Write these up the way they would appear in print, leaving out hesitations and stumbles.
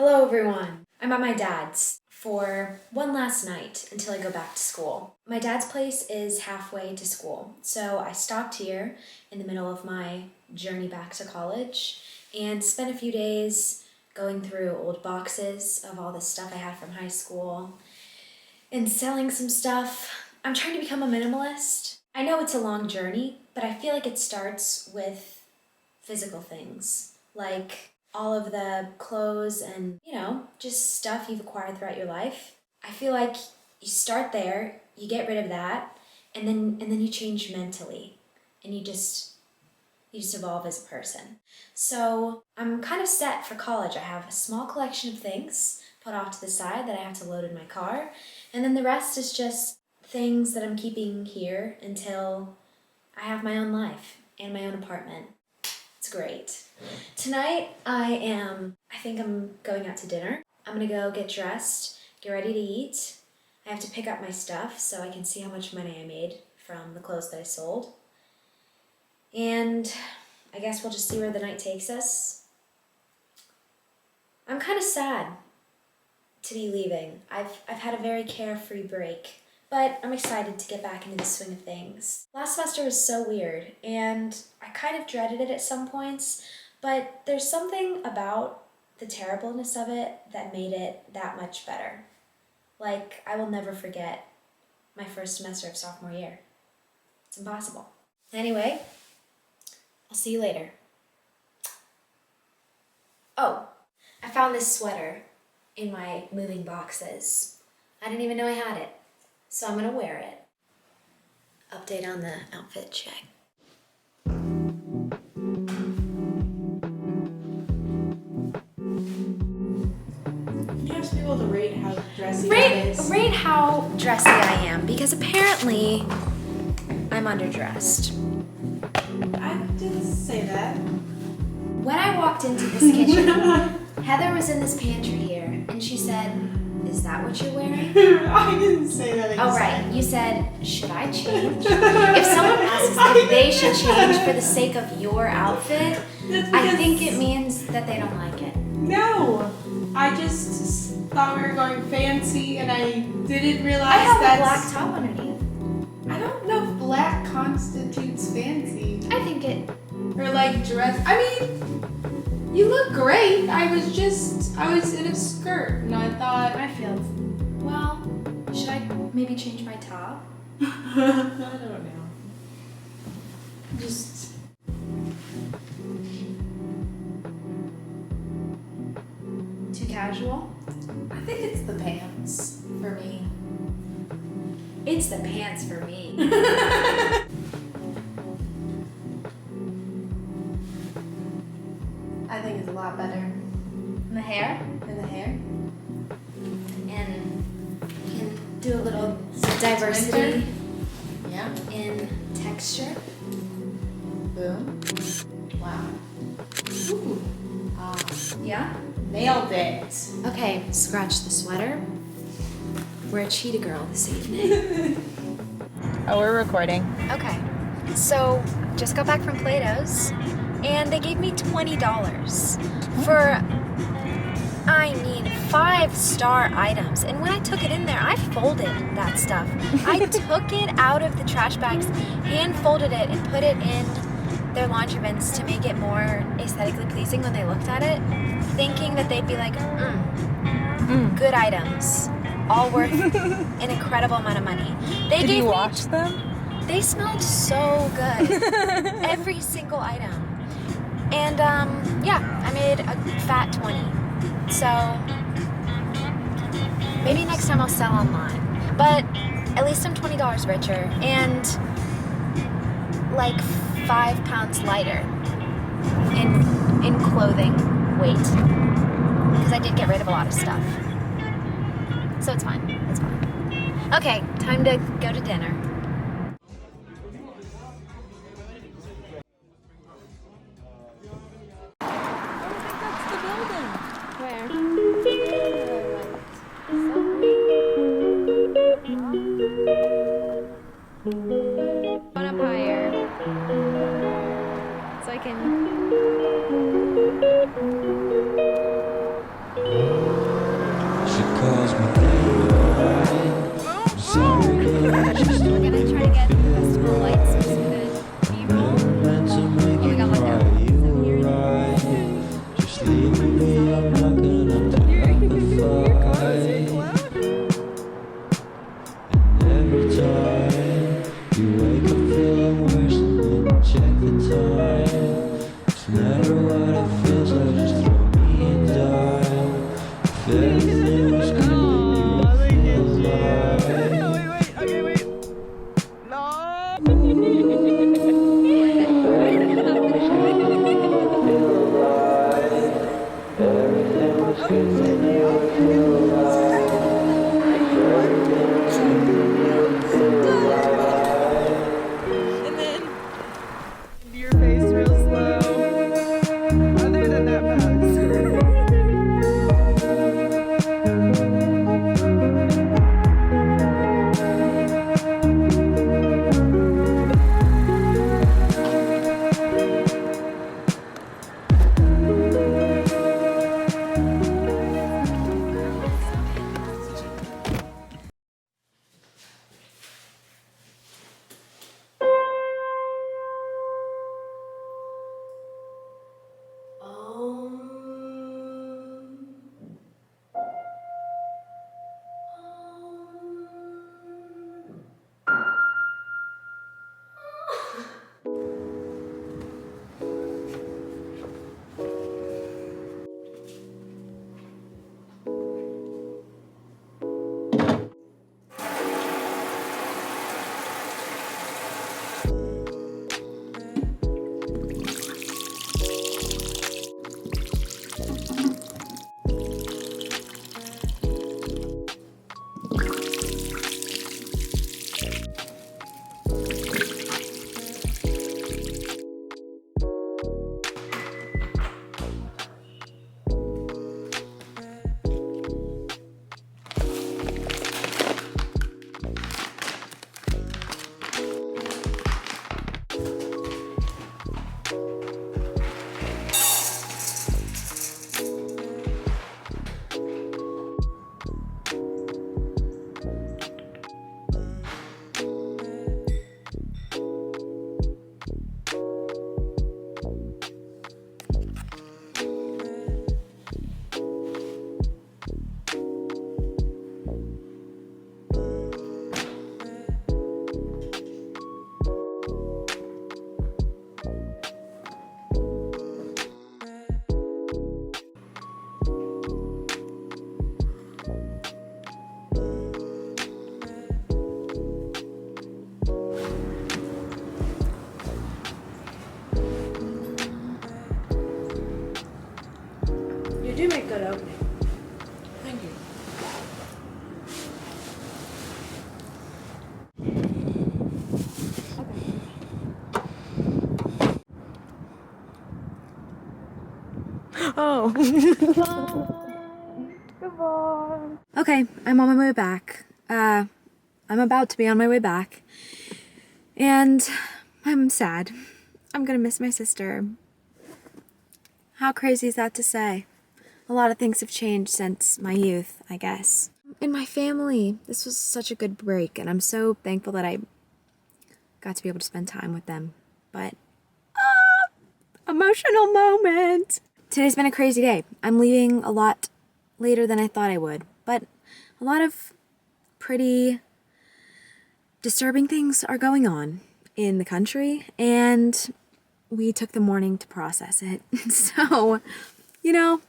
Hello everyone. I'm at my dad's for one last night until I go back to school. My dad's place is halfway to school, so I stopped here in the middle of my journey back to college and spent a few days going through old boxes of all the stuff I had from high school and selling some stuff. I'm trying to become a minimalist. I know it's a long journey, but I feel like it starts with physical things, like all of the clothes and, just stuff you've acquired throughout your life. I feel like you start there, you get rid of that, and then you change mentally, and you just evolve as a person. So I'm kind of set for college. I have a small collection of things put off to the side that I have to load in my car, and then the rest is just things that I'm keeping here until I have my own life and my own apartment. It's great. Tonight I think I'm going out to dinner. I'm gonna go get dressed, get ready to eat. I have to pick up my stuff so I can see how much money I made from the clothes that I sold. And I guess we'll just see where the night takes us. I'm kind of sad to be leaving. I've had a very carefree break, but I'm excited to get back into the swing of things. Last semester was so weird, and I kind of dreaded it at some points, but there's something about the terribleness of it that made it that much better. Like, I will never forget my first semester of sophomore year. It's impossible. Anyway, I'll see you later. Oh, I found this sweater in my moving boxes. I didn't even know I had it. So I'm gonna wear it. Update on the outfit check. You ask people to rate how dressy it is. Rate how dressy I am, because apparently I'm underdressed. I didn't say that. When I walked into this kitchen, Heather was in this pantry here, and she said, "Is that what you're wearing?" I didn't say that exactly. Oh, right. You said, "Should I change?" If someone asks if they should change for the sake of your outfit, I think it means that they don't like it. No, I just thought we were going fancy, and I didn't realize I have that's... a black top underneath. I don't know if black constitutes fancy. I think it... Or like dress. I mean, you look great. I was in a skirt, and I thought... I feel... Well, should I maybe change my top? I don't know. Just... Too casual? I think it's the pants for me. It's the pants for me. I think it's a lot better. And the hair? And the hair. And you can do a little diversity Yeah. in texture. Boom. Wow. Ooh. Yeah? Nailed it. Okay, scratch the sweater. We're a cheetah girl this evening. Oh, we're recording. Okay, so just got back from Plato's, and they gave me $20 for, 5-star items. And when I took it in there, I folded that stuff. I took it out of the trash bags, hand folded it, and put it in their laundry bins to make it more aesthetically pleasing when they looked at it, thinking that they'd be like, good items, all worth an incredible amount of money. Did you wash them? They smelled so good. Every single item. And I made a fat 20. So maybe next time I'll sell online. But at least I'm $20 richer and like 5 pounds lighter in clothing weight. Because I did get rid of a lot of stuff. So it's fine. It's fine. Okay, time to go to dinner. Going up higher. So I can... We're gonna try to get the festival lights just for the B-roll. Oh, we got one down. So Your face real slow. Other than that pose. You do make good opening. Thank you. Oh. Okay, I'm on my way back. I'm about to be on my way back. And I'm sad. I'm gonna miss my sister. How crazy is that to say? A lot of things have changed since my youth, I guess. In my family, this was such a good break, and I'm so thankful that I got to be able to spend time with them. But, emotional moment! Today's been a crazy day. I'm leaving a lot later than I thought I would, but a lot of pretty disturbing things are going on in the country, and we took the morning to process it. So, you know,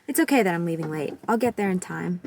it's okay that I'm leaving late. I'll get there in time.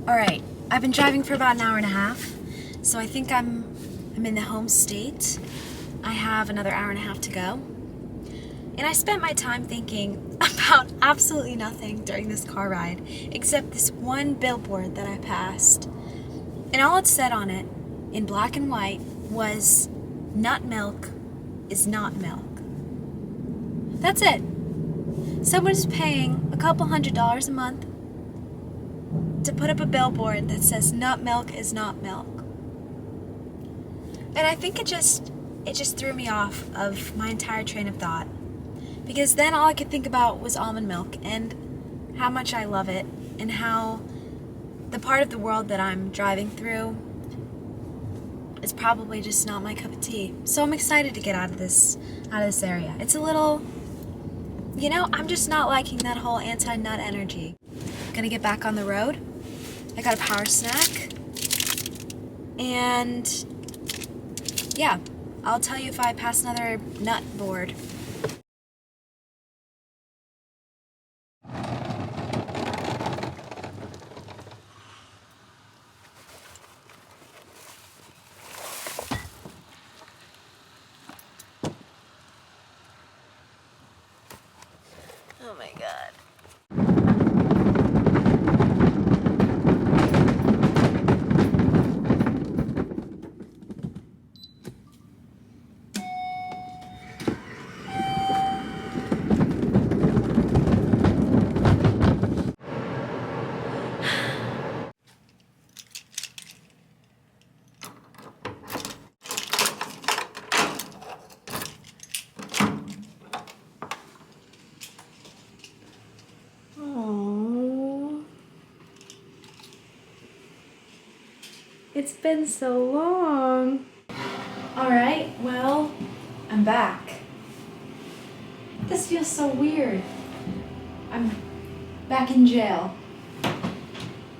Alright, I've been driving for about an hour and a half, so I think I'm in the home state. I have another hour and a half to go. And I spent my time thinking about absolutely nothing during this car ride, except this one billboard that I passed. And all it said on it, in black and white, was, "Nut milk is not milk." That's it. Someone's paying a couple $100 a month to put up a billboard that says nut milk is not milk. And I think it just threw me off of my entire train of thought. Because then all I could think about was almond milk, and how much I love it and how the part of the world that I'm driving through is probably just not my cup of tea. So I'm excited to get out of this area. It's a little, I'm just not liking that whole anti-nut energy. Gonna get back on the road. I got a power snack. And yeah, I'll tell you if I pass another nut board. Oh my God. Aww. It's been so long. Alright, well, I'm back. This feels so weird. I'm back in jail.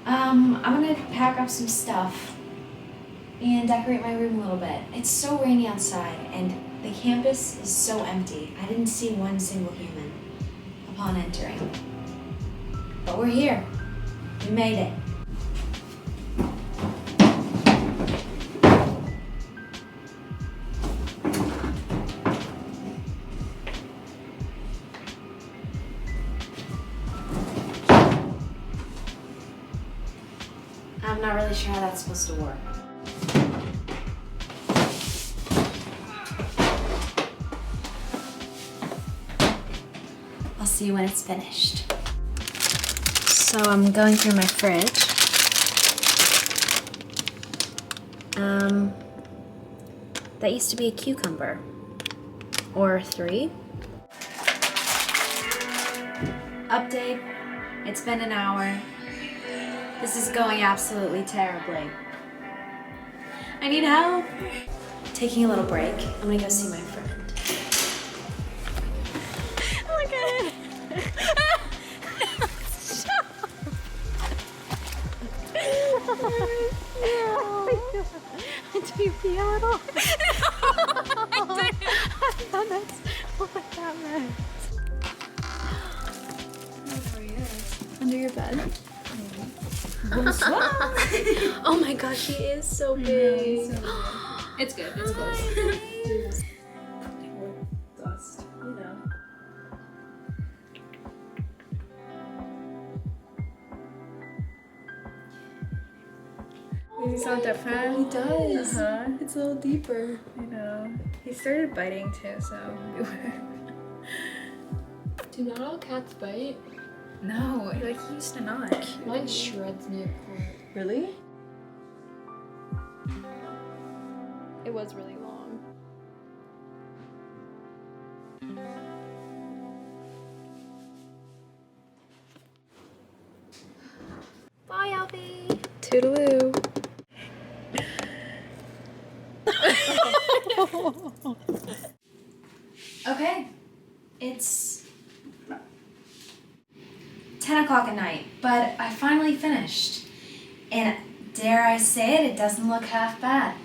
I'm gonna pack up some stuff and decorate my room a little bit. It's so rainy outside and the campus is so empty. I didn't see one single human upon entering. But we're here. We made it. I'm not really sure how that's supposed to work. I'll see you when it's finished. So I'm going through my fridge. That used to be a cucumber. Or 3. Update. It's been an hour. This is going absolutely terribly. I need help. Taking a little break. I'm gonna go see my friend. Look at it. Do you feel it all? No, I didn't. I thought that's what that meant. Under your bed. Oh my gosh, she is so big. It's good. It's close. Dust, you know. Does he sound different? He does. Uh-huh. It's a little deeper. I know. He started biting too, so beware. Do not all cats bite? No, like he used to not. Mine shreds me apart. Really? It was really long. Bye, Alfie. Toodaloo. Okay, it's 10 o'clock at night, but I finally finished. And dare I say it, it doesn't look half bad.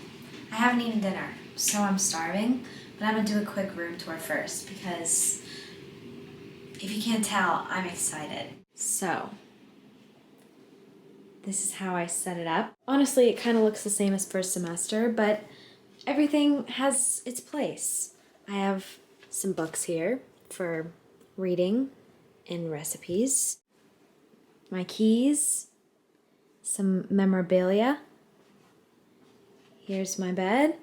I haven't eaten dinner, so I'm starving, but I'm gonna do a quick room tour first because if you can't tell, I'm excited. So, this is how I set it up. Honestly, it kind of looks the same as first semester, but everything has its place. I have some books here for reading and recipes. My keys, some memorabilia. Here's my bed,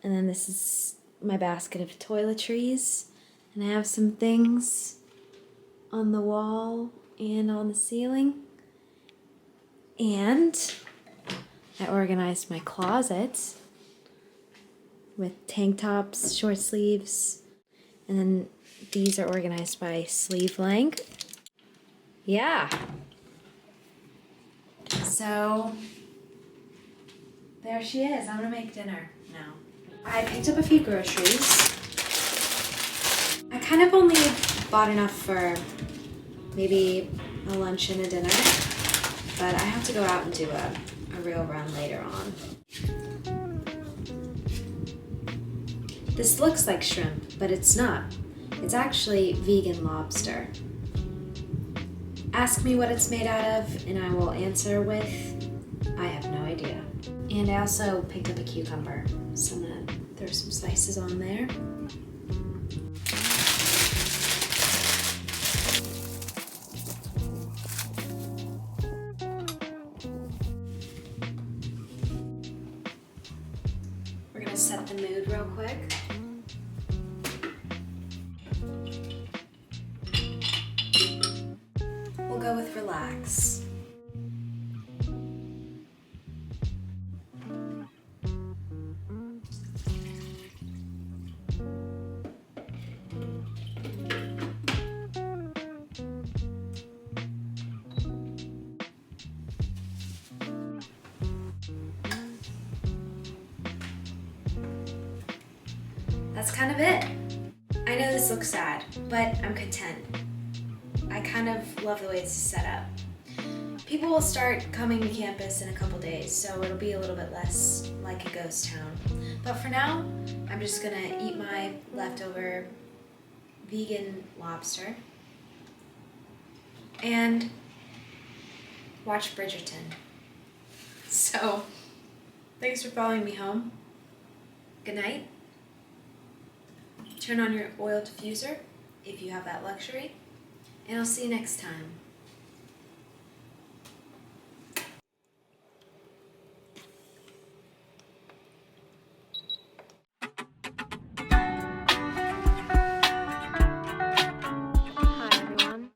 and then this is my basket of toiletries, and I have some things on the wall and on the ceiling. And I organized my closet with tank tops, short sleeves, and then these are organized by sleeve length. Yeah. So there she is. I'm gonna make dinner now. I picked up a few groceries. I kind of only bought enough for maybe a lunch and a dinner, but I have to go out and do a real run later on. This looks like shrimp, but it's not. It's actually vegan lobster. Ask me what it's made out of, and I will answer with, I have no idea. And I also picked up a cucumber, so I'm gonna throw some slices on there. We're gonna set the mood real quick. We'll go with relax. That's kind of it. I know this looks sad, but I'm content. I kind of love the way it's set up. People will start coming to campus in a couple days, so it'll be a little bit less like a ghost town. But for now, I'm just gonna eat my leftover vegan lobster and watch Bridgerton. So, thanks for following me home. Good night. Turn on your oil diffuser if you have that luxury, and I'll see you next time. Hi, everyone.